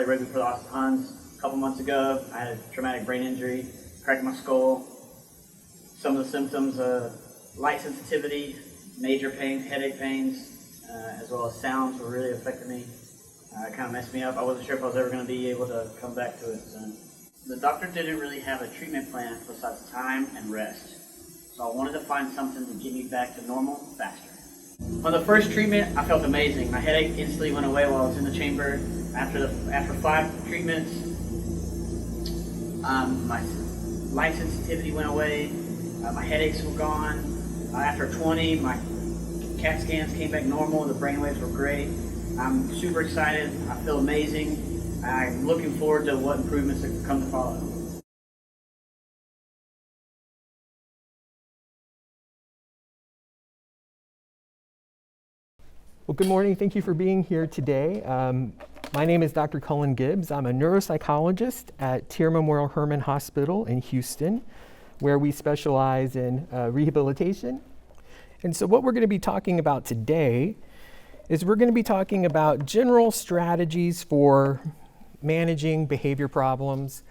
rugby for the Austin Huns a couple months ago. I had a traumatic brain injury, cracked my skull. Some of the symptoms, light sensitivity, major pain, headache pains, as well as sounds were really affecting me. It kind of messed me up. I wasn't sure if I was ever going to be able to come back to it soon. The doctor didn't really have a treatment plan besides time and rest. So I wanted to find something to get me back to normal faster. On the first treatment, I felt amazing. My headache instantly went away while I was in the chamber. After 5 treatments, my light sensitivity went away. My headaches were gone. After 20, my CAT scans came back normal. The brain waves were great. I'm super excited. I feel amazing. I'm looking forward to what improvements that come to follow. Well, good morning. Thank you for being here today. My name is Dr. Cullen Gibbs. I'm a neuropsychologist at Tier Memorial Hermann Hospital in Houston, where we specialize in rehabilitation. And so what we're going to be talking about today is we're going to be talking about general strategies for managing behavior problems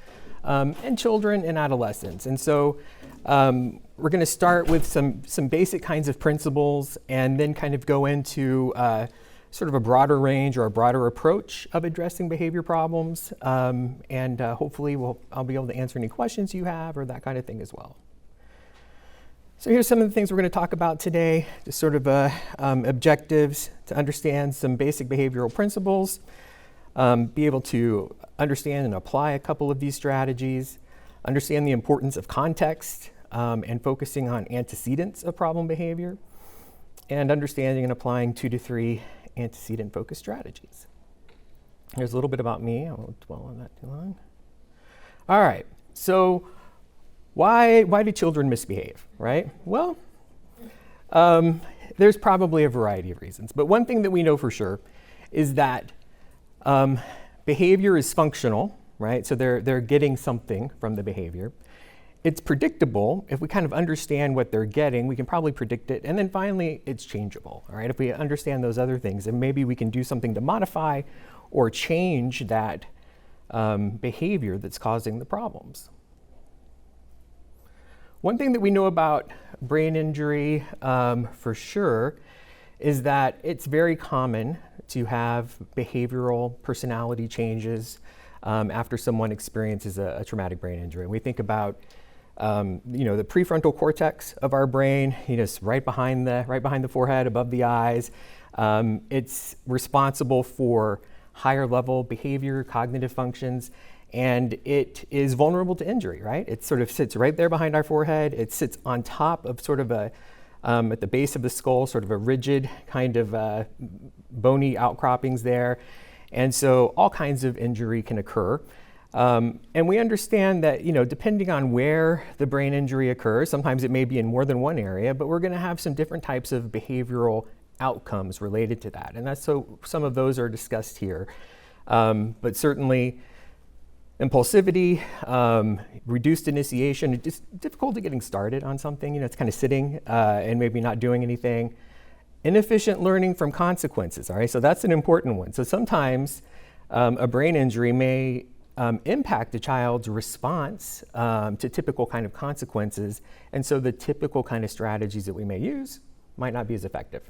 in children and adolescents. And so we're going to start with some basic kinds of principles and then kind of go into sort of a broader range or a broader approach of addressing behavior problems. And hopefully I'll be able to answer any questions you have or that kind of thing as well. So here's some of the things we're going to talk about today, just sort of objectives to understand some basic behavioral principles, be able to understand and apply a couple of these strategies, understand the importance of context and focusing on antecedents of problem behavior, and understanding and applying 2 to 3 antecedent-focused strategies. Here's a little bit about me. I won't dwell on that too long. All right, so why do children misbehave, right? Well, there's probably a variety of reasons, but one thing that we know for sure is that behavior is functional, right? So they're getting something from the behavior. It's predictable. If we kind of understand what they're getting, we can probably predict it. And then finally, it's changeable, all right? If we understand those other things, then maybe we can do something to modify or change that behavior that's causing the problems. One thing that we know about brain injury for sure is that it's very common to have behavioral personality changes after someone experiences a traumatic brain injury. And we think about the prefrontal cortex of our brain, it's right behind the forehead, above the eyes. It's responsible for higher level behavior, cognitive functions, and it is vulnerable to injury, right? It sort of sits right there behind our forehead. It sits on top of sort of at the base of the skull, sort of a rigid kind of bony outcroppings there. And so all kinds of injury can occur. And we understand that, depending on where the brain injury occurs, sometimes it may be in more than one area, but we're going to have some different types of behavioral outcomes related to that. And that's so some of those are discussed here. But certainly impulsivity, reduced initiation, it's just difficulty getting started on something, it's kind of sitting and maybe not doing anything. Inefficient learning from consequences, all right? So that's an important one. So sometimes a brain injury may impact a child's response to typical kind of consequences, and so the typical kind of strategies that we may use might not be as effective.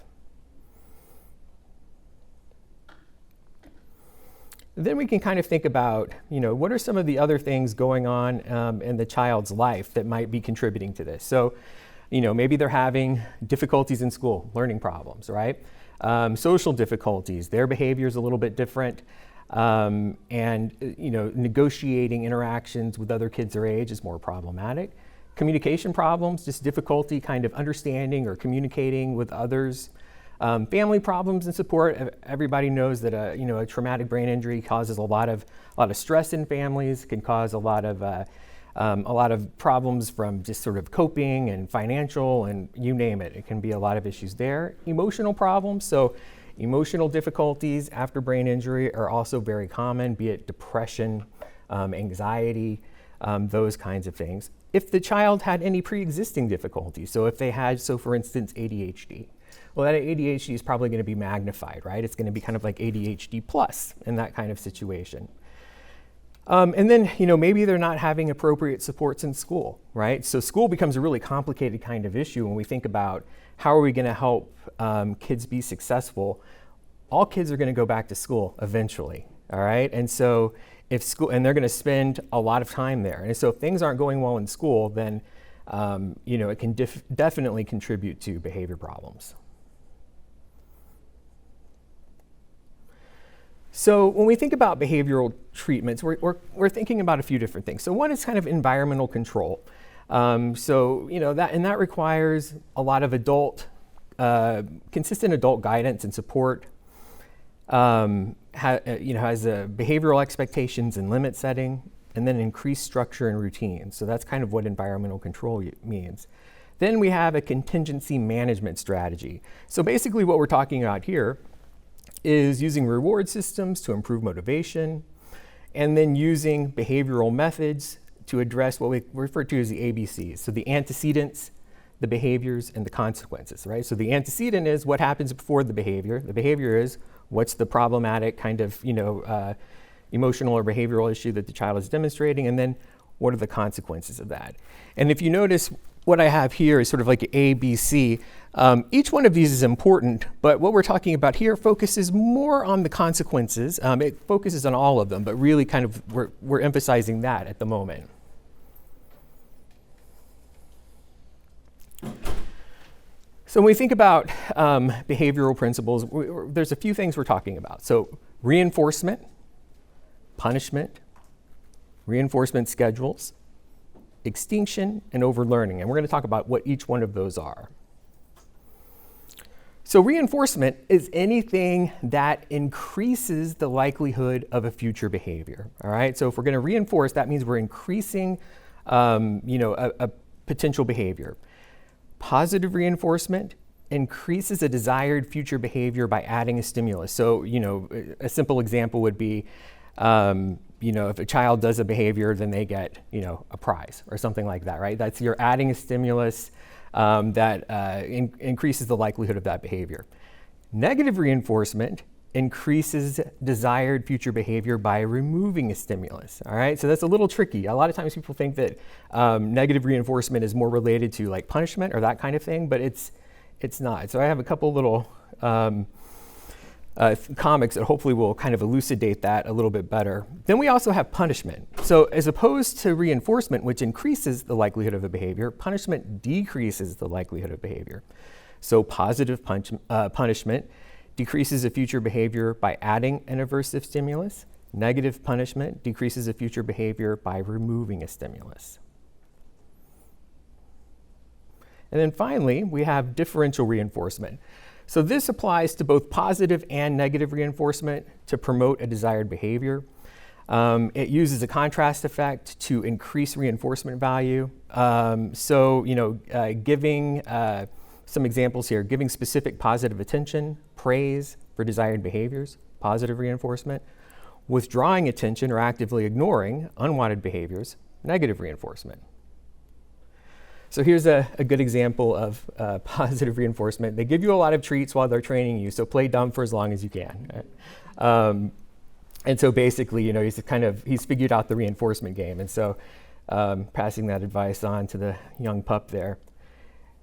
Then we can kind of think about, what are some of the other things going on in the child's life that might be contributing to this? So, maybe they're having difficulties in school, learning problems, right? Social difficulties, their behavior is a little bit different. And, negotiating interactions with other kids their age is more problematic. Communication problems, just difficulty kind of understanding or communicating with others. Family problems and support. Everybody knows that a traumatic brain injury causes a lot of stress in families. Can cause a lot of problems from just sort of coping and financial and you name it. It can be a lot of issues there. Emotional problems. So emotional difficulties after brain injury are also very common, be it depression, anxiety, those kinds of things. If the child had any pre-existing difficulties, so if they had, for instance, ADHD, well, that ADHD is probably going to be magnified, right? It's going to be kind of like ADHD plus in that kind of situation. And then, maybe they're not having appropriate supports in school, right? So school becomes a really complicated kind of issue when we think about how are we going to help kids be successful. All kids are going to go back to school eventually, all right? And so if school, and they're going to spend a lot of time there. And so if things aren't going well in school, then, it can definitely contribute to behavior problems. So when we think about behavioral treatments, we're thinking about a few different things. So one is kind of environmental control. That requires a lot of consistent adult guidance and support. Has behavioral expectations and limit setting, and then increased structure and routine. So that's kind of what environmental control means. Then we have a contingency management strategy. So basically what we're talking about here is using reward systems to improve motivation, and then using behavioral methods to address what we refer to as the ABCs. So the antecedents, the behaviors, and the consequences, right? So the antecedent is what happens before the behavior. The behavior is what's the problematic kind of, emotional or behavioral issue that the child is demonstrating, and then what are the consequences of that? And if you notice, what I have here is sort of like A, B, C. Each one of these is important, but what we're talking about here focuses more on the consequences. It focuses on all of them, but really kind of we're emphasizing that at the moment. So when we think about behavioral principles, there's a few things we're talking about. So reinforcement, punishment, reinforcement schedules, extinction, and overlearning. And we're going to talk about what each one of those are. So reinforcement is anything that increases the likelihood of a future behavior. All right. So if we're going to reinforce, that means we're increasing, a potential behavior. Positive reinforcement increases a desired future behavior by adding a stimulus. So, a simple example would be, if a child does a behavior, then they get, a prize or something like that, right? That's you're adding a stimulus that increases the likelihood of that behavior. Negative reinforcement increases desired future behavior by removing a stimulus, all right? So that's a little tricky. A lot of times people think that negative reinforcement is more related to like punishment or that kind of thing, but it's not. So I have a couple little comics that hopefully will kind of elucidate that a little bit better. Then we also have punishment. So as opposed to reinforcement, which increases the likelihood of a behavior, punishment decreases the likelihood of behavior. So positive punishment decreases a future behavior by adding an aversive stimulus. Negative punishment decreases a future behavior by removing a stimulus. And then finally, we have differential reinforcement. So this applies to both positive and negative reinforcement to promote a desired behavior. It uses a contrast effect to increase reinforcement value. Giving some examples here, giving specific positive attention, praise for desired behaviors, positive reinforcement, withdrawing attention or actively ignoring unwanted behaviors, negative reinforcement. So here's a good example of positive reinforcement. They give you a lot of treats while they're training you, so play dumb for as long as you can. Right? And so basically, he's figured out the reinforcement game, and so passing that advice on to the young pup there.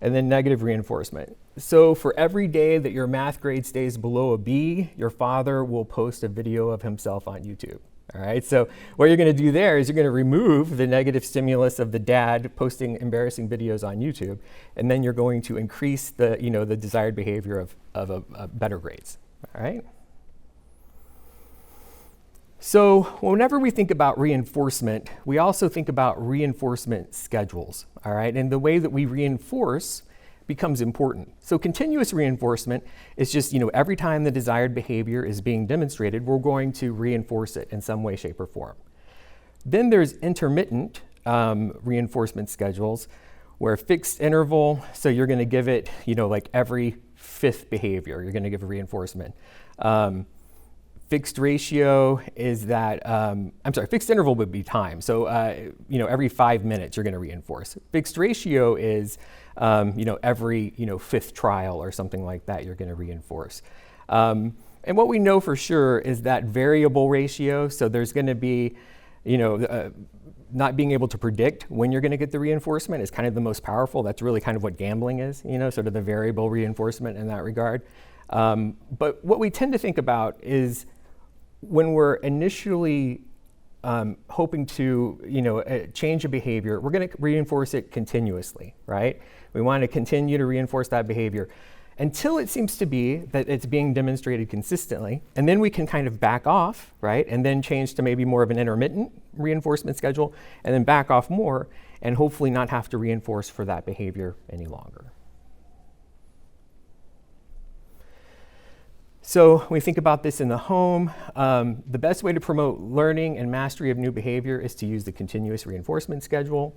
And then negative reinforcement. So for every day that your math grade stays below a B, your father will post a video of himself on YouTube. All right, so what you're going to do there is you're going to remove the negative stimulus of the dad posting embarrassing videos on YouTube, and then you're going to increase the desired behavior of better grades. All right. So whenever we think about reinforcement, we also think about reinforcement schedules. All right, and the way that we reinforce becomes important. So continuous reinforcement is just, every time the desired behavior is being demonstrated, we're going to reinforce it in some way, shape, or form. Then there's intermittent reinforcement schedules where fixed interval, so you're going to give it, like every fifth behavior, you're going to give a reinforcement. Fixed ratio is that, fixed interval would be time. So, every 5 minutes you're going to reinforce. Fixed ratio is, every, fifth trial or something like that, you're going to reinforce. And what we know for sure is that variable ratio, so there's going to be, not being able to predict when you're going to get the reinforcement is kind of the most powerful. That's really kind of what gambling is, sort of the variable reinforcement in that regard. But what we tend to think about is when we're initially hoping to, change a behavior, we're going to reinforce it continuously, right? We want to continue to reinforce that behavior until it seems to be that it's being demonstrated consistently, and then we can kind of back off, right? And then change to maybe more of an intermittent reinforcement schedule, and then back off more, and hopefully not have to reinforce for that behavior any longer. So we think about this in the home. The best way to promote learning and mastery of new behavior is to use the continuous reinforcement schedule.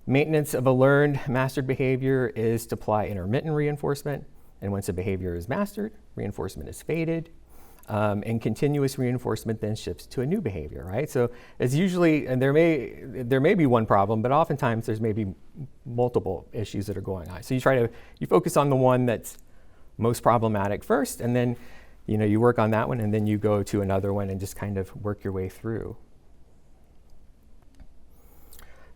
Maintenance of a learned, mastered behavior is to apply intermittent reinforcement. And once a behavior is mastered, reinforcement is faded. And continuous reinforcement then shifts to a new behavior, right? So it's usually, and there may be one problem, but oftentimes there's maybe multiple issues that are going on. So you focus on the one that's most problematic first, and then you work on that one, and then you go to another one and just kind of work your way through.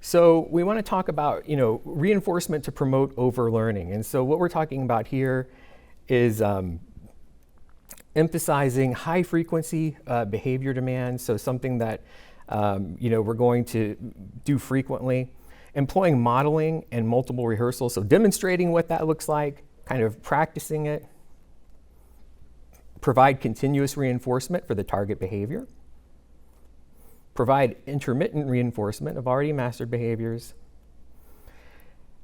So we want to talk about reinforcement to promote overlearning. And so what we're talking about here is emphasizing high frequency behavior demands, so something that we're going to do frequently, employing modeling and multiple rehearsals, so demonstrating what that looks like, kind of practicing it, provide continuous reinforcement for the target behavior, provide intermittent reinforcement of already mastered behaviors,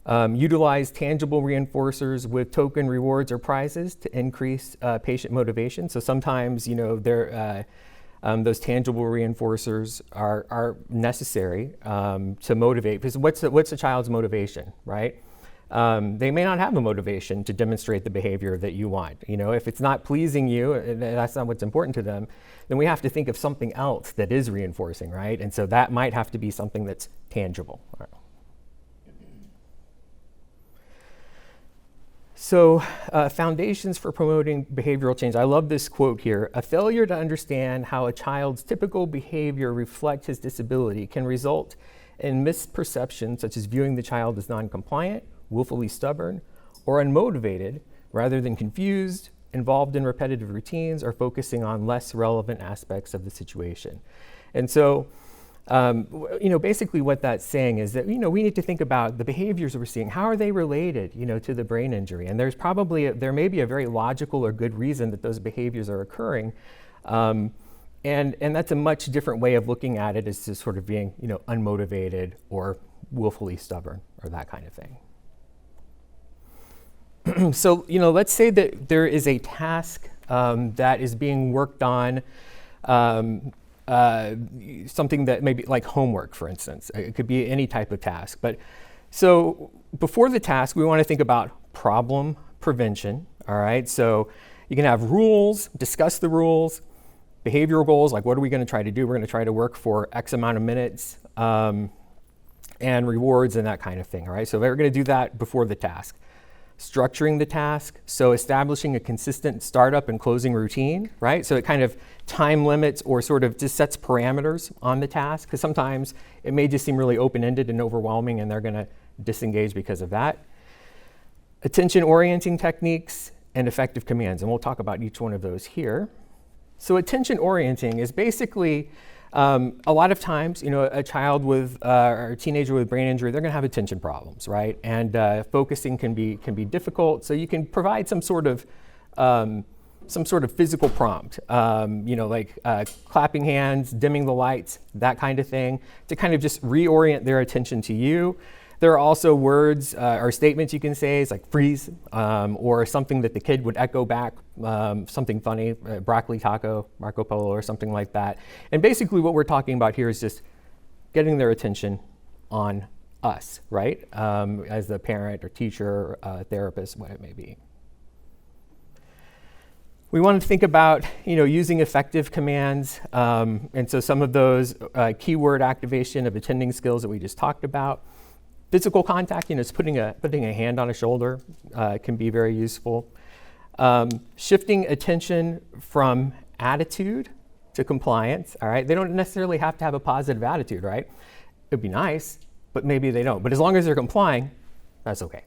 utilize tangible reinforcers with token rewards or prizes to increase patient motivation. So sometimes, those tangible reinforcers are necessary to motivate, because what's a child's motivation, right? They may not have a motivation to demonstrate the behavior that you want. If it's not pleasing you, and that's not what's important to them, then we have to think of something else that is reinforcing, right? And so that might have to be something that's tangible. So foundations for promoting behavioral change. I love this quote here. A failure to understand how a child's typical behavior reflects his disability can result in misperceptions, such as viewing the child as non-compliant, willfully stubborn, or unmotivated, rather than confused, involved in repetitive routines, or focusing on less relevant aspects of the situation. And so, basically what that's saying is that, we need to think about the behaviors we're seeing. How are they related, to the brain injury? And there may be a very logical or good reason that those behaviors are occurring. And that's a much different way of looking at it, as just sort of being, unmotivated or willfully stubborn or that kind of thing. So, let's say that there is a task that is being worked on, something that maybe like homework, for instance. It could be any type of task. But so before the task, we want to think about problem prevention, all right? So you can have rules, discuss the rules, behavioral goals, like what are we going to try to do? We're going to try to work for X amount of minutes, and rewards and that kind of thing, all right? So we're going to do that before the task. Structuring the task, so establishing a consistent startup and closing routine, right? So it kind of time limits or sort of just sets parameters on the task, because sometimes it may just seem really open-ended and overwhelming, and they're going to disengage because of that. Attention orienting techniques and effective commands, and we'll talk about each one of those here. So attention orienting is basically a lot of times, a child with or a teenager with brain injury, they're going to have attention problems, right? And focusing can be difficult. So you can provide some sort of physical prompt, like clapping hands, dimming the lights, that kind of thing, to kind of just reorient their attention to you. There are also words or statements you can say, it's like freeze, or something that the kid would echo back, something funny, broccoli taco, Marco Polo, or something like that. And basically what we're talking about here is just getting their attention on us, right? As the parent or teacher, therapist, what it may be. We want to think about, using effective commands. And so some of those keyword activation of attending skills that we just talked about. Physical contact, just putting a hand on a shoulder can be very useful. Shifting attention from attitude to compliance, all right? They don't necessarily have to have a positive attitude, right? It'd be nice, but maybe they don't. But as long as they're complying, that's okay.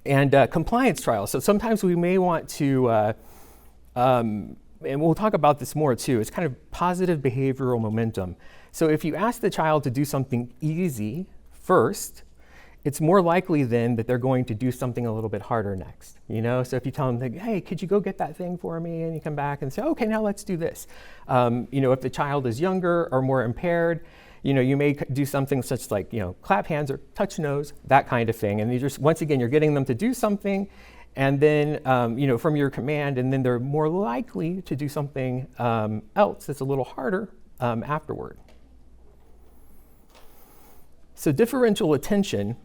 Compliance trials. So sometimes we may want to, and we'll talk about this more too, it's kind of positive behavioral momentum. So if you ask the child to do something easy first, it's more likely then that they're going to do something a little bit harder next, you know? So if you tell them, like, hey, could you go get that thing for me? And you come back and say, okay, now let's do this. You know, if the child is younger or more impaired, you know, you may do something such like, you know, clap hands or touch nose, that kind of thing. And you just, once again, you're getting them to do something, and then, you know, from your command, and then they're more likely to do something else that's a little harder afterward. So differential attention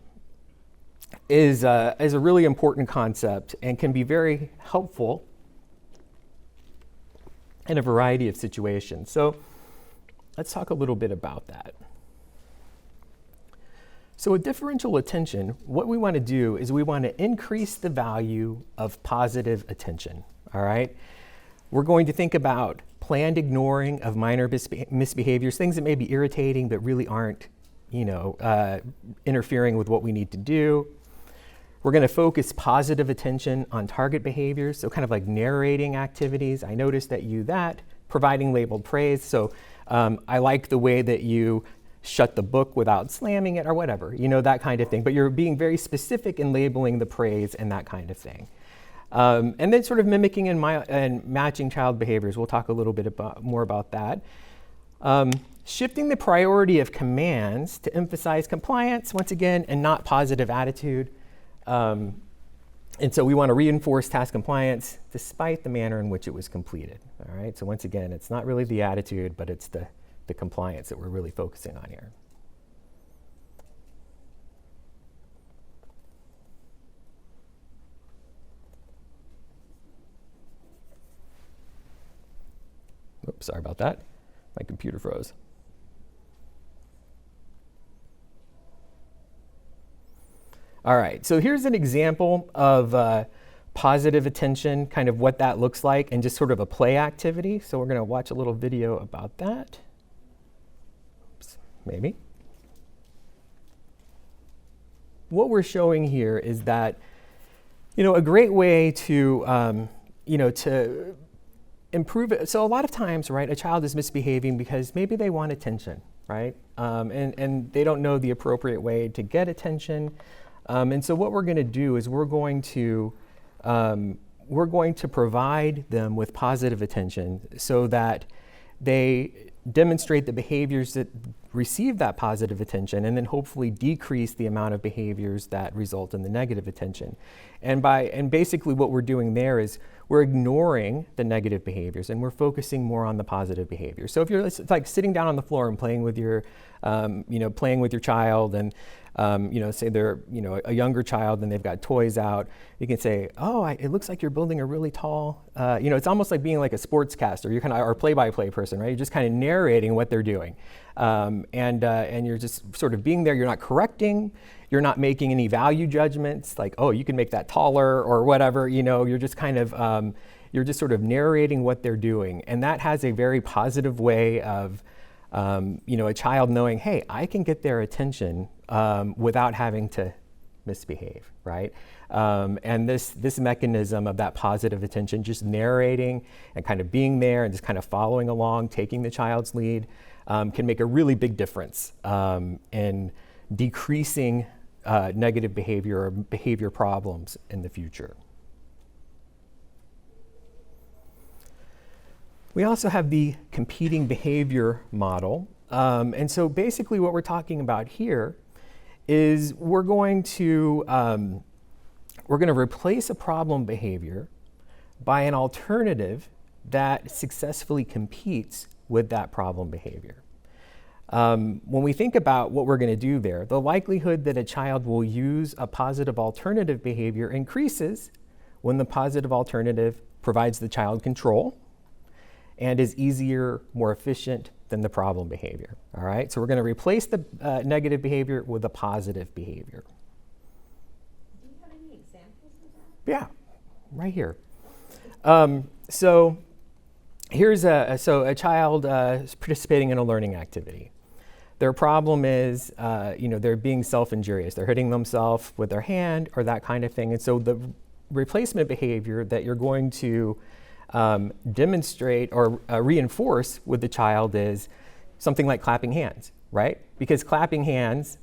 is a really important concept and can be very helpful in a variety of situations. So let's talk a little bit about that. So with differential attention, what we want to do is we want to increase the value of positive attention, all right? We're going to think about planned ignoring of minor misbehaviors, things that may be irritating but really aren't, you know, interfering with what we need to do. We're going to focus positive attention on target behaviors, so kind of like narrating activities. I noticed that you that, providing labeled praise. So I like the way that you shut the book without slamming it or whatever, you know, that kind of thing. But you're being very specific in labeling the praise and that kind of thing. And then sort of mimicking and matching child behaviors. We'll talk a little bit more about that. Shifting the priority of commands to emphasize compliance, once again, and not positive attitude. And so we want to reinforce task compliance despite the manner in which it was completed. All right. So once again, it's not really the attitude, but it's the compliance that we're really focusing on here. Oops, sorry about that. My computer froze. All right, so here's an example of positive attention, kind of what that looks like, and just sort of a play activity. So we're going to watch a little video about that. Oops, maybe. What we're showing here is that, you know, a great way to, you know, to improve it. So a lot of times, right, a child is misbehaving because maybe they want attention, right? And they don't know the appropriate way to get attention. And so what we're going to do is we're going to provide them with positive attention so that they demonstrate the behaviors that receive that positive attention, and then hopefully decrease the amount of behaviors that result in the negative attention. And basically what we're doing there is we're ignoring the negative behaviors and we're focusing more on the positive behaviors. So if you're, it's like sitting down on the floor and playing with your, playing with your child, and say they're, a younger child and they've got toys out, you can say, oh, it looks like you're building a really tall, it's almost like being like a sportscaster. You're kind of, or play-by-play person, right? You're just kind of narrating what they're doing. And you're just sort of being there. You're not correcting. You're not making any value judgments like, oh, you can make that taller or whatever. You're just kind of, you're just sort of narrating what they're doing. And that has a very positive way of, a child knowing, hey, I can get their attention without having to misbehave, right? And this mechanism of that positive attention, just narrating and kind of being there and just kind of following along, taking the child's lead, can make a really big difference in decreasing negative behavior or behavior problems in the future. We also have the competing behavior model. And so basically what we're talking about here is we're going to replace a problem behavior by an alternative that successfully competes with that problem behavior. When we think about what we're going to do there, the likelihood that a child will use a positive alternative behavior increases when the positive alternative provides the child control and is easier, more efficient than the problem behavior. All right, so we're going to replace the negative behavior with a positive behavior. Do you have any examples of that? Yeah, right here. So here's a child is participating in a learning activity. Their problem is, they're being self-injurious. They're hitting themselves with their hand or that kind of thing. And so the replacement behavior that you're going to demonstrate or reinforce with the child is something like clapping hands, right? Because clapping hands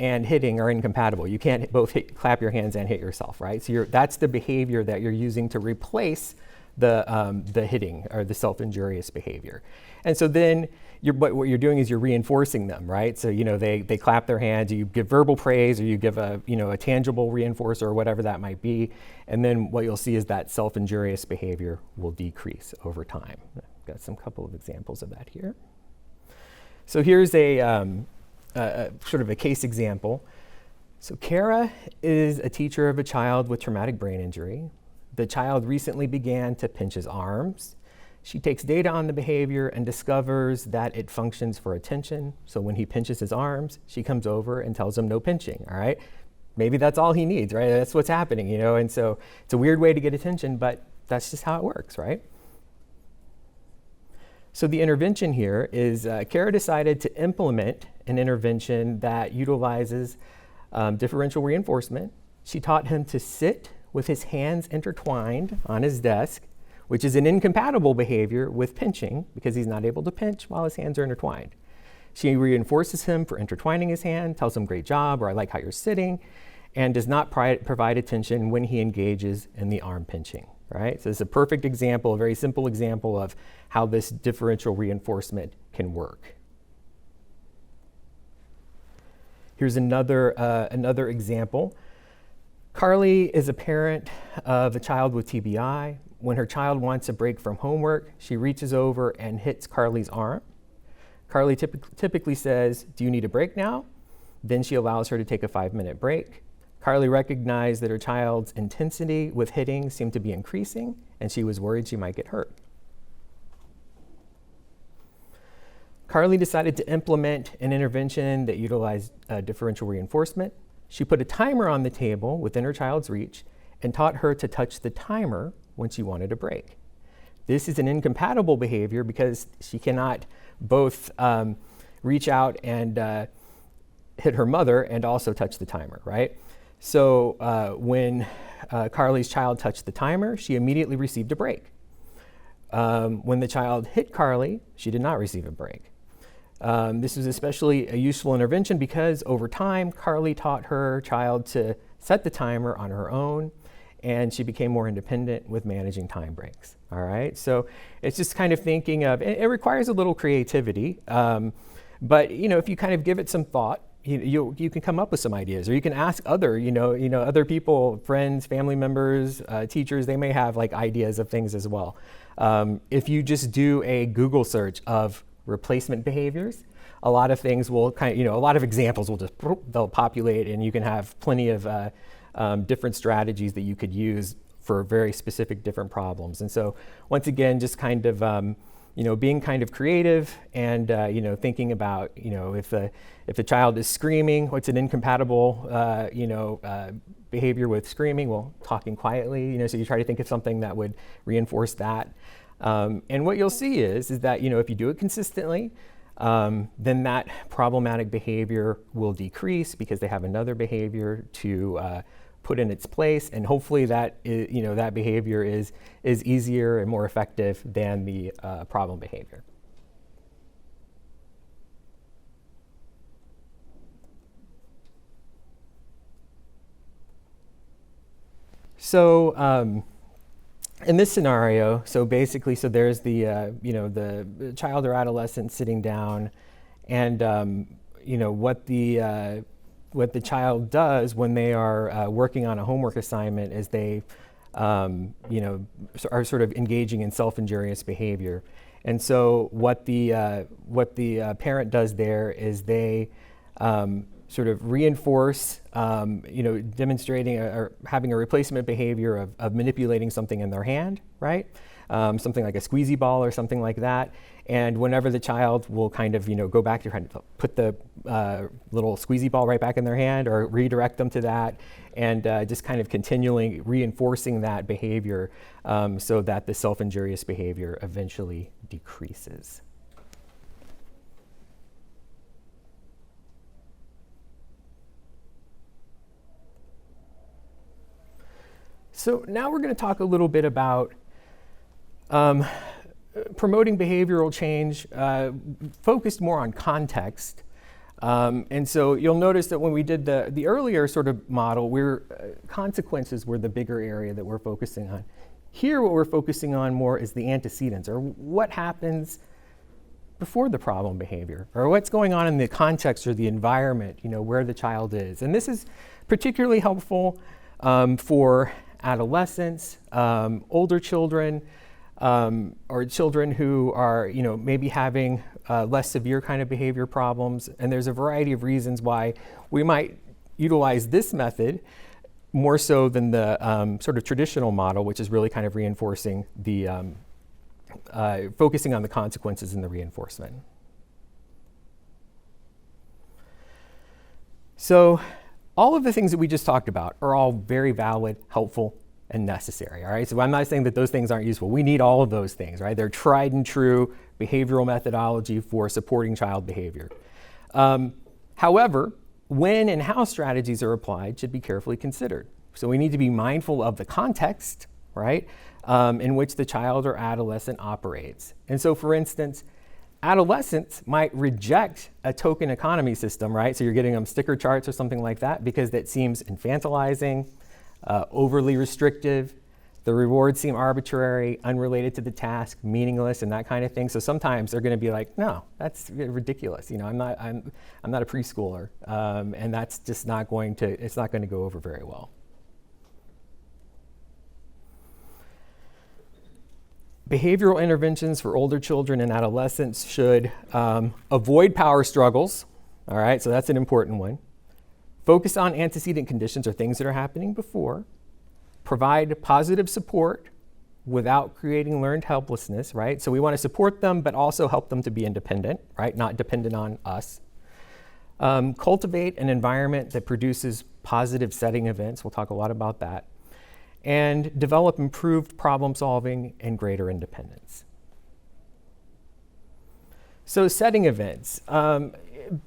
and hitting are incompatible. You can't both clap your hands and hit yourself, right? So that's the behavior that you're using to replace the hitting or the self-injurious behavior. And so then what you're doing is you're reinforcing them, right? So they clap their hands, you give verbal praise, or you give a tangible reinforcer or whatever that might be, and then what you'll see is that self-injurious behavior will decrease over time. I've got some couple of examples of that here. So here's a sort of a case example. So Kara is a teacher of a child with traumatic brain injury. The child recently began to pinch his arms. She takes data on the behavior and discovers that it functions for attention. So when he pinches his arms, she comes over and tells him no pinching, all right? Maybe that's all he needs, right? That's what's happening, And so it's a weird way to get attention, but that's just how it works, right? So the intervention here is Kara decided to implement an intervention that utilizes differential reinforcement. She taught him to sit with his hands intertwined on his desk, which is an incompatible behavior with pinching because he's not able to pinch while his hands are intertwined. She reinforces him for intertwining his hand, tells him great job, or I like how you're sitting, and does not provide attention when he engages in the arm pinching, right? So it's a perfect example, a very simple example of how this differential reinforcement can work. Here's another example. Carly is a parent of a child with TBI. When her child wants a break from homework, she reaches over and hits Carly's arm. Carly typically says, "Do you need a break now?" Then she allows her to take a 5-minute break. Carly recognized that her child's intensity with hitting seemed to be increasing, and she was worried she might get hurt. Carly decided to implement an intervention that utilized differential reinforcement. She put a timer on the table within her child's reach and taught her to touch the timer when she wanted a break. This is an incompatible behavior because she cannot both reach out and hit her mother and also touch the timer, right? So when Carly's child touched the timer, she immediately received a break. When the child hit Carly, she did not receive a break. This was especially a useful intervention because over time, Carly taught her child to set the timer on her own, and she became more independent with managing time breaks. All right, so it's just kind of thinking of, it requires a little creativity, but if you kind of give it some thought, you can come up with some ideas, or you can ask other people, friends, family members, teachers. They may have like ideas of things as well. If you just do a Google search of replacement behaviors, a lot of things will a lot of examples will they'll populate, and you can have plenty of different strategies that you could use for very specific different problems. And so once again, just kind of being kind of creative and thinking about if the child is screaming, what's an incompatible behavior with screaming? Well, talking quietly. So you try to think of something that would reinforce that. And what you'll see is that if you do it consistently, then that problematic behavior will decrease because they have another behavior to put in its place, and hopefully that that behavior is easier and more effective than the problem behavior. So in this scenario, so basically, there's the the child or adolescent sitting down, and what the child does when they are working on a homework assignment is they are sort of engaging in self-injurious behavior. And so what the parent does there is they sort of reinforce, demonstrating or having a replacement behavior of manipulating something in their hand, right? something like a squeezy ball or something like that. And whenever the child will kind of, go back to kind of put the little squeezy ball right back in their hand or redirect them to that, and just kind of continually reinforcing that behavior so that the self-injurious behavior eventually decreases. So now we're going to talk a little bit about promoting behavioral change focused more on context. And so you'll notice that when we did the earlier sort of model, consequences were the bigger area that we're focusing on. Here, what we're focusing on more is the antecedents, or what happens before the problem behavior, or what's going on in the context or the environment, where the child is. And this is particularly helpful for adolescents, older children, or children who are, maybe having less severe kind of behavior problems. And there's a variety of reasons why we might utilize this method more so than the sort of traditional model, which is really kind of reinforcing the, focusing on the consequences and the reinforcement. So all of the things that we just talked about are all very valid, helpful, and necessary, all right? So I'm not saying that those things aren't useful. We need all of those things, right? They're tried and true behavioral methodology for supporting child behavior. However, when and how strategies are applied should be carefully considered. So we need to be mindful of the context, right, in which the child or adolescent operates. And so, for instance, adolescents might reject a token economy system, right? So you're getting them sticker charts or something like that because that seems infantilizing, overly restrictive. The rewards seem arbitrary, unrelated to the task, meaningless, and that kind of thing. So sometimes they're going to be like, "No, that's ridiculous. I'm not a preschooler," and that's just not going to. It's not going to go over very well. Behavioral interventions for older children and adolescents should avoid power struggles. All right, so that's an important one. Focus on antecedent conditions or things that are happening before. Provide positive support without creating learned helplessness, right? So we want to support them, but also help them to be independent, right? Not dependent on us. Cultivate an environment that produces positive setting events. We'll talk a lot about that. And develop improved problem solving and greater independence. So setting events.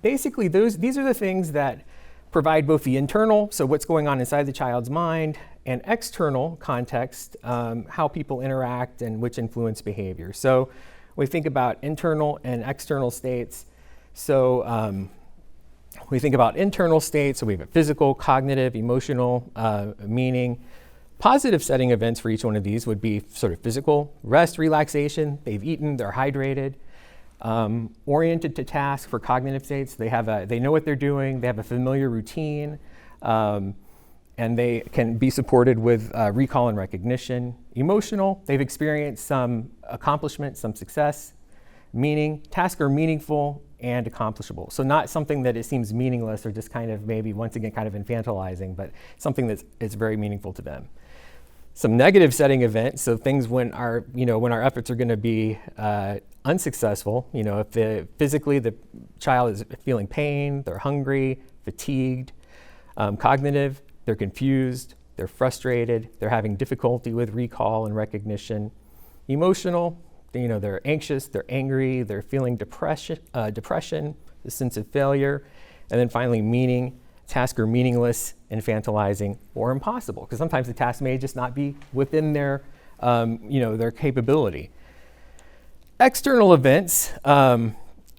Basically, these are the things that provide both the internal, so what's going on inside the child's mind, and external context, how people interact and which influence behavior. So we think about internal and external states. So we think about internal states, so we have a physical, cognitive, emotional, meaning. Positive setting events for each one of these would be sort of physical, rest, relaxation, they've eaten, they're hydrated. Oriented to task for cognitive states, they know what they're doing, they have a familiar routine, and they can be supported with recall and recognition. Emotional, they've experienced some accomplishment, some success. Meaning, tasks are meaningful and accomplishable. So not something that it seems meaningless or just kind of maybe once again kind of infantilizing, but something that's very meaningful to them. Some negative setting events, so things when our efforts are going to be unsuccessful. If physically the child is feeling pain, they're hungry, fatigued. Cognitive, they're confused, they're frustrated, they're having difficulty with recall and recognition. Emotional, they're anxious, they're angry, they're feeling depression, the sense of failure. And then finally, meaning. Tasks are meaningless, infantilizing, or impossible, because sometimes the task may just not be within their capability. External events,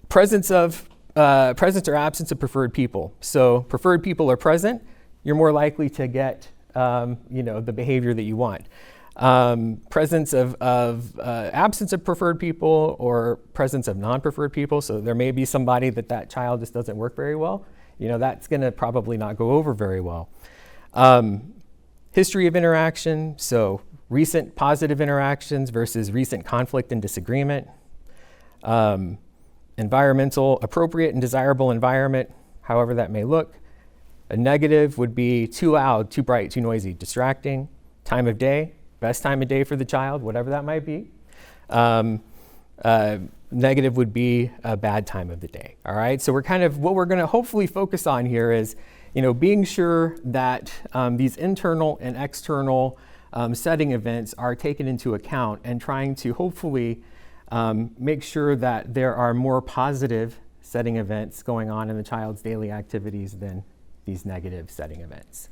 presence or absence of preferred people. So preferred people are present, you're more likely to get the behavior that you want. Presence of absence of preferred people or presence of non-preferred people. So there may be somebody that child just doesn't work very well. That's going to probably not go over very well. History of interaction, so recent positive interactions versus recent conflict and disagreement. Environmental, appropriate and desirable environment, however that may look. A negative would be too loud, too bright, too noisy, distracting. Time of day, best time of day for the child, whatever that might be. Negative would be a bad time of the day. All right, so what we're going to hopefully focus on here is, being sure that these internal and external setting events are taken into account, and trying to hopefully make sure that there are more positive setting events going on in the child's daily activities than these negative setting events.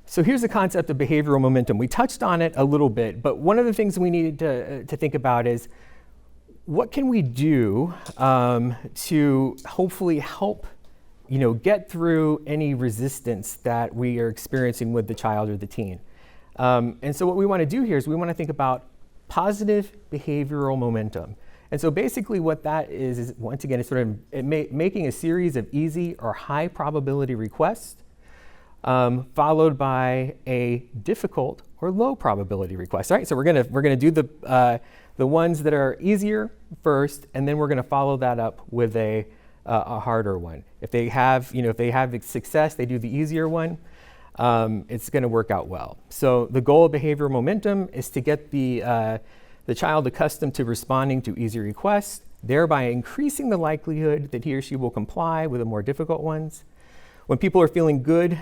So here's the concept of behavioral momentum. We touched on it a little bit, but one of the things we needed to think about is, what can we do to hopefully help get through any resistance that we are experiencing with the child or the teen. And so what we want to do here is we want to think about positive behavioral momentum. And so basically what that is once again, it's sort of making a series of easy or high probability requests followed by a difficult or low probability request. Right? So we're gonna do the ones that are easier first, and then we're going to follow that up with a harder one. If they have success, they do the easier one. It's going to work out well. So the goal of behavioral momentum is to get the child accustomed to responding to easy requests, thereby increasing the likelihood that he or she will comply with the more difficult ones. When people are feeling good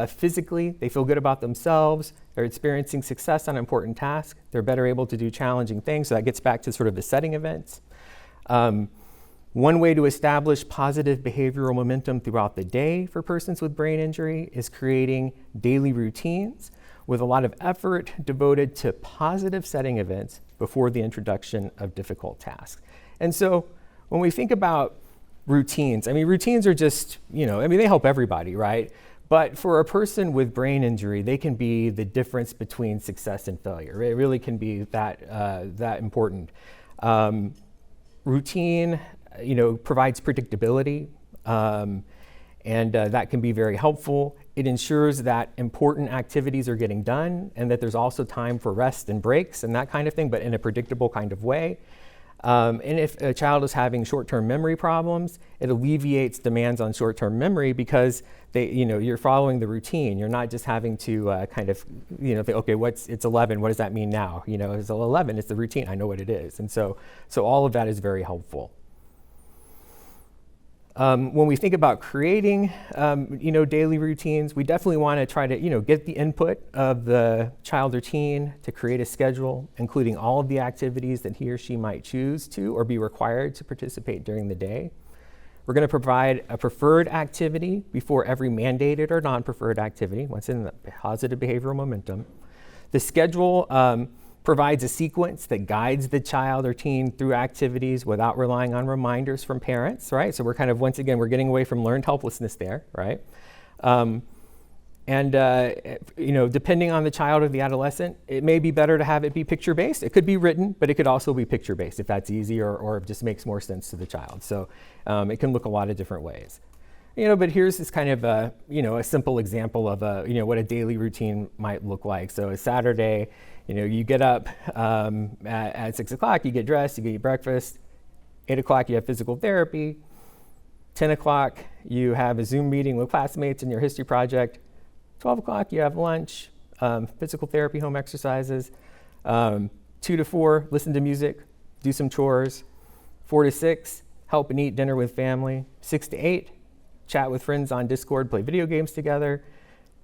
physically, they feel good about themselves, they're experiencing success on important tasks, they're better able to do challenging things. So that gets back to sort of the setting events. One way to establish positive behavioral momentum throughout the day for persons with brain injury is creating daily routines with a lot of effort devoted to positive setting events before the introduction of difficult tasks. And so when we think about routines, routines are just, they help everybody, right? But for a person with brain injury, they can be the difference between success and failure. It really can be that important. Routine, provides predictability, and that can be very helpful. It ensures that important activities are getting done and that there's also time for rest and breaks and that kind of thing, but in a predictable kind of way. And if a child is having short-term memory problems, it alleviates demands on short-term memory because you're following the routine. You're not just having to think, okay, it's 11. What does that mean now? It's 11. It's the routine. I know what it is. And so all of that is very helpful. When we think about creating, daily routines, we definitely want to try to, get the input of the child or teen to create a schedule, including all of the activities that he or she might choose to or be required to participate during the day. We're going to provide a preferred activity before every mandated or non-preferred activity, once in the positive behavioral momentum. The schedule provides a sequence that guides the child or teen through activities without relying on reminders from parents, right? So we're we're getting away from learned helplessness there, right? Depending on the child or the adolescent, it may be better to have it be picture-based. It could be written, but it could also be picture-based if that's easy or just makes more sense to the child. So it can look a lot of different ways. But here's this kind of a simple example of what a daily routine might look like. So a Saturday, you get up at 6 o'clock, you get dressed, you get your breakfast. 8 o'clock, you have physical therapy. 10 o'clock, you have a Zoom meeting with classmates in your history project. 12 o'clock, you have lunch, physical therapy, home exercises. 2 to 4, listen to music, do some chores. 4 to 6, help and eat dinner with family. 6 to 8, chat with friends on Discord, play video games together.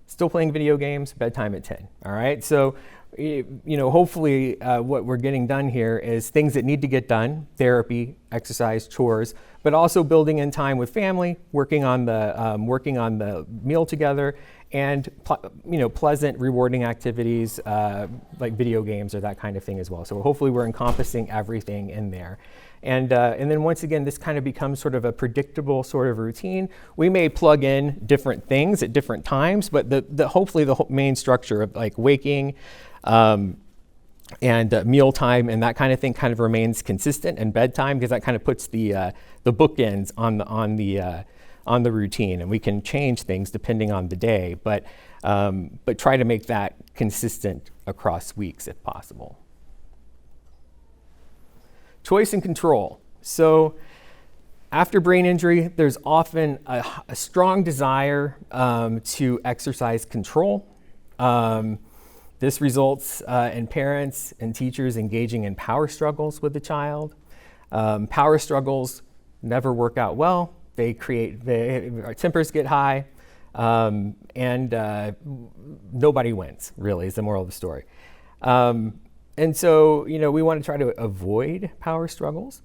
Still playing video games, bedtime at 10, all right? So, hopefully what we're getting done here is things that need to get done, therapy, exercise, chores, but also building in time with family, working on the meal together, and pleasant, rewarding activities like video games or that kind of thing as well. So hopefully we're encompassing everything in there. And then once again, this kind of becomes sort of a predictable sort of routine. We may plug in different things at different times, but hopefully the main structure of like waking and meal time and that kind of thing kind of remains consistent, and bedtime, because that kind of puts the bookends on the routine, and we can change things depending on the day, but try to make that consistent across weeks if possible. Choice and control. So After brain injury, there's often a strong desire to exercise control. This results in parents and teachers engaging in power struggles with the child. Power struggles never work out well. Our tempers get high, and nobody wins, really, is the moral of the story. And so, we want to try to avoid power struggles.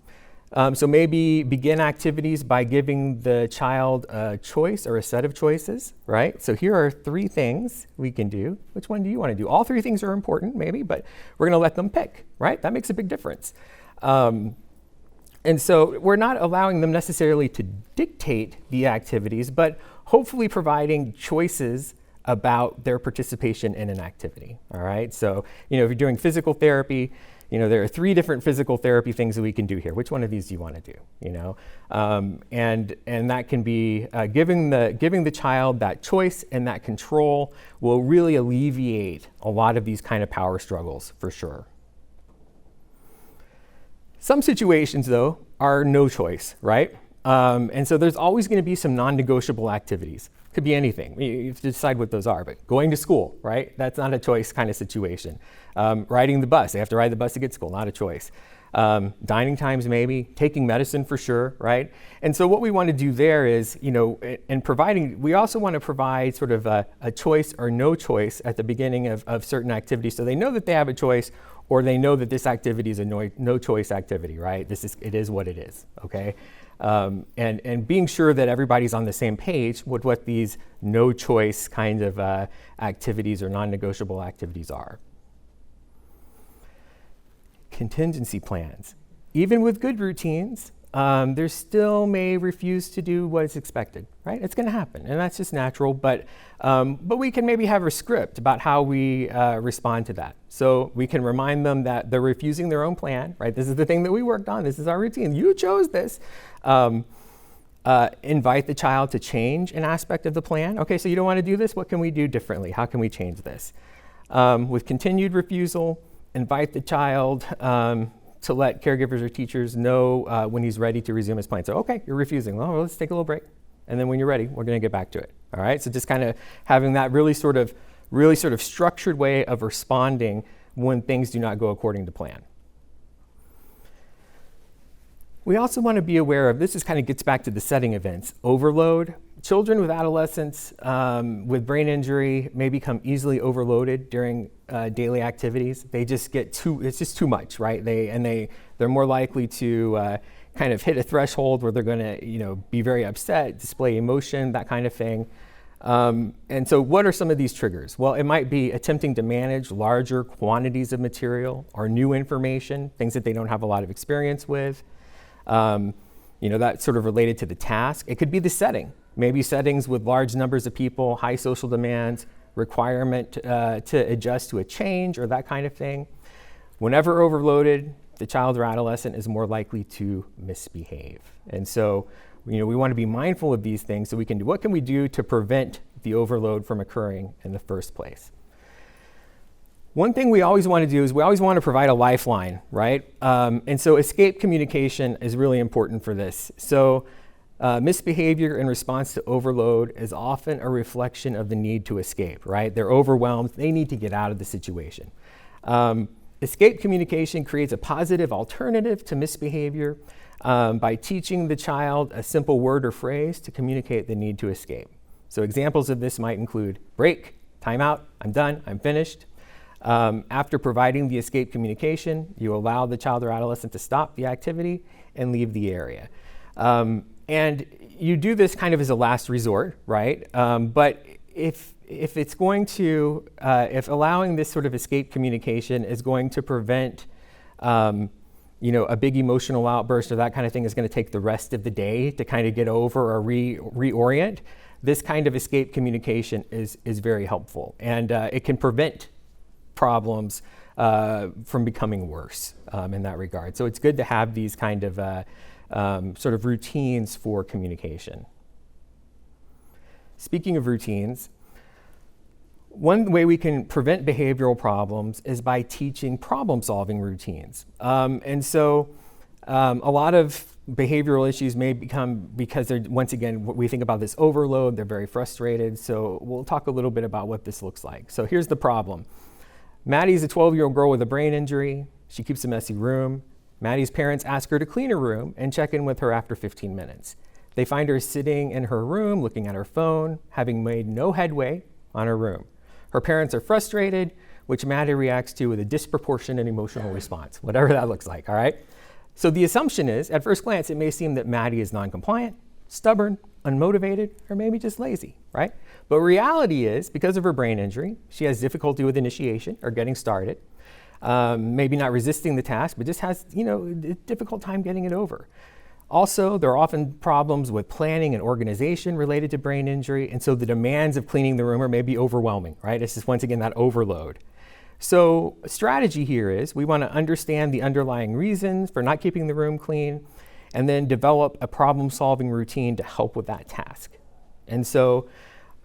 So maybe begin activities by giving the child a choice or a set of choices, right? So here are 3 things we can do. Which one do you want to do? All 3 things are important, maybe, but we're going to let them pick, right? That makes a big difference. And so we're not allowing them necessarily to dictate the activities, but hopefully providing choices about their participation in an activity, all right? So, if you're doing physical therapy, there are 3 different physical therapy things that we can do here. Which one of these do you want to do, And that can be giving the child that choice and that control will really alleviate a lot of these kind of power struggles for sure. Some situations, though, are no choice, right? And so there's always going to be some non-negotiable activities. Could be anything. You have to decide what those are. But going to school, right? That's not a choice kind of situation. Riding the bus. They have to ride the bus to get to school. Not a choice. Dining times, maybe. Taking medicine for sure, right? And so what we want to do there is, we also want to provide sort of a choice or no choice at the beginning of certain activities, so they know that they have a choice, or they know that this activity is a no choice activity, right? It is what it is, okay? And being sure that everybody's on the same page with what these no choice kind of activities or non-negotiable activities are. Contingency plans. Even with good routines, there still may refuse to do what's expected, right? It's going to happen, and that's just natural, but we can maybe have a script about how we respond to that. So we can remind them that they're refusing their own plan, right? This is the thing that we worked on. This is our routine. You chose this. Invite the child to change an aspect of the plan. Okay, so you don't want to do this? What can we do differently? How can we change this? With continued refusal, invite the child to let caregivers or teachers know when he's ready to resume his plan. So, okay, you're refusing. Well, let's take a little break. And then when you're ready, we're going to get back to it. All right? So just kind of having that really sort of structured way of responding when things do not go according to plan. We also want to be aware of, this kind of gets back to the setting events, overload. Children with adolescents with brain injury may become easily overloaded during daily activities. They just it's just too much, right? They're more likely to kind of hit a threshold where they're going to, be very upset, display emotion, that kind of thing. And so what are some of these triggers? Well, it might be attempting to manage larger quantities of material or new information, things that they don't have a lot of experience with. That's sort of related to the task. It could be the setting. Maybe settings with large numbers of people, high social demands, requirement to adjust to a change or that kind of thing. Whenever overloaded, the child or adolescent is more likely to misbehave. And so, we want to be mindful of these things so what can we do to prevent the overload from occurring in the first place? One thing we always want to do is we always want to provide a lifeline, right? And so escape communication is really important for this. So misbehavior in response to overload is often a reflection of the need to escape, right? They're overwhelmed. They need to get out of the situation. Escape communication creates a positive alternative to misbehavior by teaching the child a simple word or phrase to communicate the need to escape. So examples of this might include break, time out, I'm done, I'm finished. After providing the escape communication, you allow the child or adolescent to stop the activity and leave the area. And you do this kind of as a last resort, right? But if allowing this sort of escape communication is going to prevent, a big emotional outburst or that kind of thing is going to take the rest of the day to kind of get over or reorient, this kind of escape communication is very helpful. And it can prevent problems from becoming worse in that regard. So it's good to have these kind of sort of routines for communication. Speaking of routines, one way we can prevent behavioral problems is by teaching problem-solving routines. And so a lot of behavioral issues may become because they're, once again, we think about this overload, they're very frustrated. So we'll talk a little bit about what this looks like. So here's the problem. Maddie's a 12-year-old girl with a brain injury. She keeps a messy room. Maddie's parents ask her to clean her room and check in with her after 15 minutes. They find her sitting in her room, looking at her phone, having made no headway on her room. Her parents are frustrated, which Maddie reacts to with a disproportionate emotional response, whatever that looks like, all right? So the assumption is, at first glance, it may seem that Maddie is non-compliant, stubborn, unmotivated, or maybe just lazy, right? But reality is, because of her brain injury, she has difficulty with initiation or getting started, maybe not resisting the task, but just has, a difficult time getting it over. Also, there are often problems with planning and organization related to brain injury, and so the demands of cleaning the room are maybe overwhelming, right? It's just, once again, that overload. So a strategy here is we want to understand the underlying reasons for not keeping the room clean, and then develop a problem-solving routine to help with that task. And so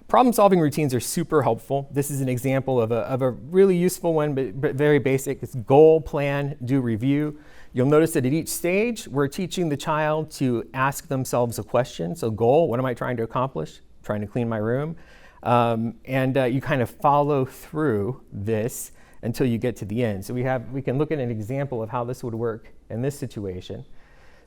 problem-solving routines are super helpful. This is an example of a really useful one, but very basic. It's goal, plan, do, review. You'll notice that at each stage, we're teaching the child to ask themselves a question. So goal, what am I trying to accomplish? Trying to clean my room. And you kind of follow through this until you get to the end. So we can look at an example of how this would work in this situation.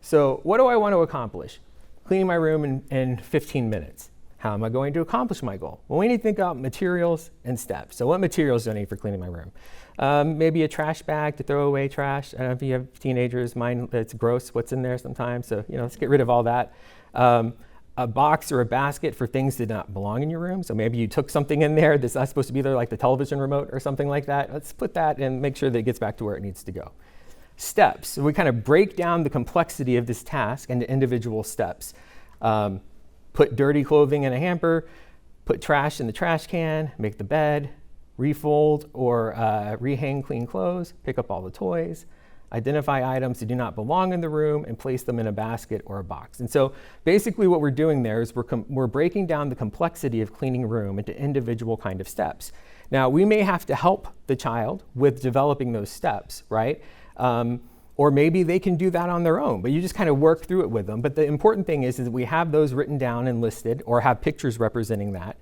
So what do I want to accomplish? Cleaning my room in 15 minutes. How am I going to accomplish my goal? Well, we need to think about materials and steps. So what materials do I need for cleaning my room? Maybe a trash bag to throw away trash. I don't know if you have teenagers, mine, it's gross what's in there sometimes. So, let's get rid of all that. A box or a basket for things that do not belong in your room. So maybe you took something in there that's not supposed to be there, like the television remote or something like that. Let's put that and make sure that it gets back to where it needs to go. Steps. So we kind of break down the complexity of this task into individual steps. Put dirty clothing in a hamper, put trash in the trash can, make the bed, refold or rehang clean clothes, pick up all the toys, identify items that do not belong in the room, and place them in a basket or a box. And so basically what we're doing there is we're breaking down the complexity of cleaning a room into individual kind of steps. Now, we may have to help the child with developing those steps, right? Or maybe they can do that on their own, but you just kind of work through it with them. But the important thing is that we have those written down and listed or have pictures representing that.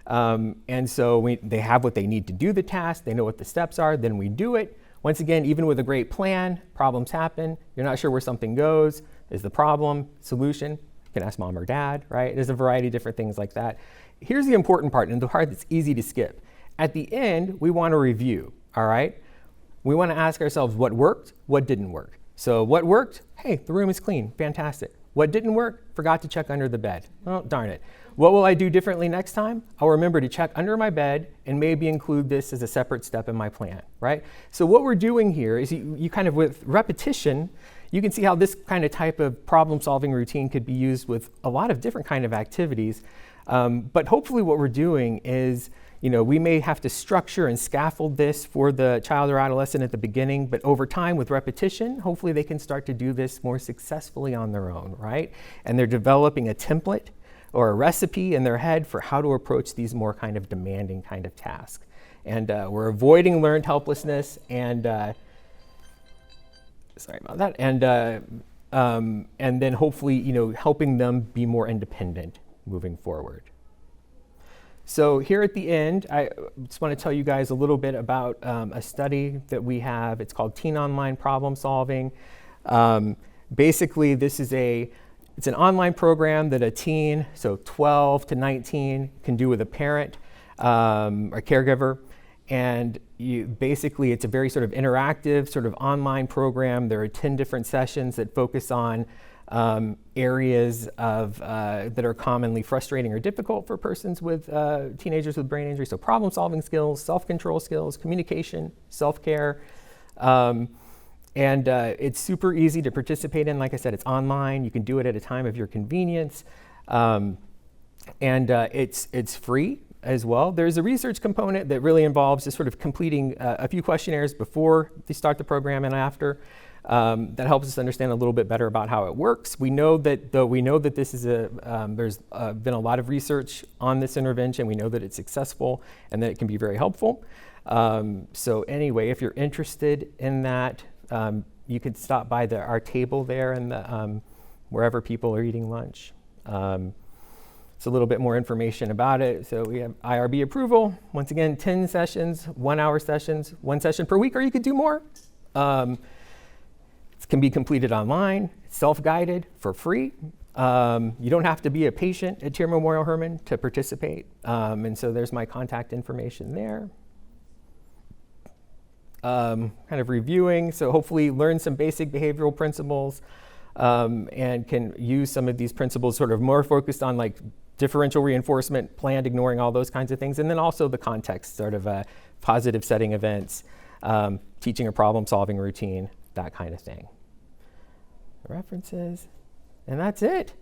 And so they have what they need to do the task, they know what the steps are, then we do it. Once again, even with a great plan, problems happen. You're not sure where something goes. Is the problem, solution? You can ask mom or dad, right? There's a variety of different things like that. Here's the important part, and the part that's easy to skip. At the end, we want to review, all right? We want to ask ourselves what worked, what didn't work. So what worked? Hey, the room is clean, fantastic. What didn't work? Forgot to check under the bed. Oh, darn it. What will I do differently next time? I'll remember to check under my bed and maybe include this as a separate step in my plan, right? So what we're doing here is you kind of, with repetition, you can see how this kind of type of problem-solving routine could be used with a lot of different kind of activities. But hopefully what we're doing is, we may have to structure and scaffold this for the child or adolescent at the beginning, but over time with repetition, hopefully they can start to do this more successfully on their own, right? And they're developing a template or a recipe in their head for how to approach these more kind of demanding kind of tasks. And we're avoiding learned helplessness and, sorry about that, and then hopefully, helping them be more independent moving forward. So here at the end, I just want to tell you guys a little bit about a study that we have. It's called Teen Online Problem Solving. Basically, it's an online program that a teen, so 12 to 19, can do with a parent or caregiver. And it's a very sort of interactive, sort of online program. There are 10 different sessions that focus on areas that are commonly frustrating or difficult for persons with teenagers with brain injury. So problem-solving skills, self-control skills, communication, self-care. And it's super easy to participate in. Like I said, it's online. You can do it at a time of your convenience. And it's free as well. There's a research component that really involves just sort of completing a few questionnaires before they start the program and after. That helps us understand a little bit better about how it works. We know that this is there's been a lot of research on this intervention. We know that it's successful and that it can be very helpful. So anyway, if you're interested in that, you could stop by our table there in wherever people are eating lunch. It's a little bit more information about it. So we have IRB approval. Once again, 10 sessions, 1 hour sessions, 1 session per week, or you could do more. It can be completed online, self-guided for free. You don't have to be a patient at Tier Memorial Hermann to participate. And so there's my contact information there. Kind of reviewing, so hopefully learn some basic behavioral principles and can use some of these principles sort of more focused on like differential reinforcement, planned ignoring, all those kinds of things. And then also the context, sort of positive setting events, teaching a problem-solving routine, that kind of thing. References, and that's it.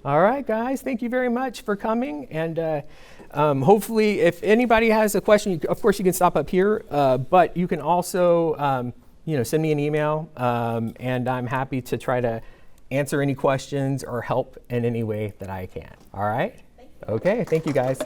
All right, guys, thank you very much for coming. And hopefully, if anybody has a question, of course, you can stop up here, but you can also send me an email, and I'm happy to try to answer any questions or help in any way that I can. All right? Thank you. Okay, thank you, guys.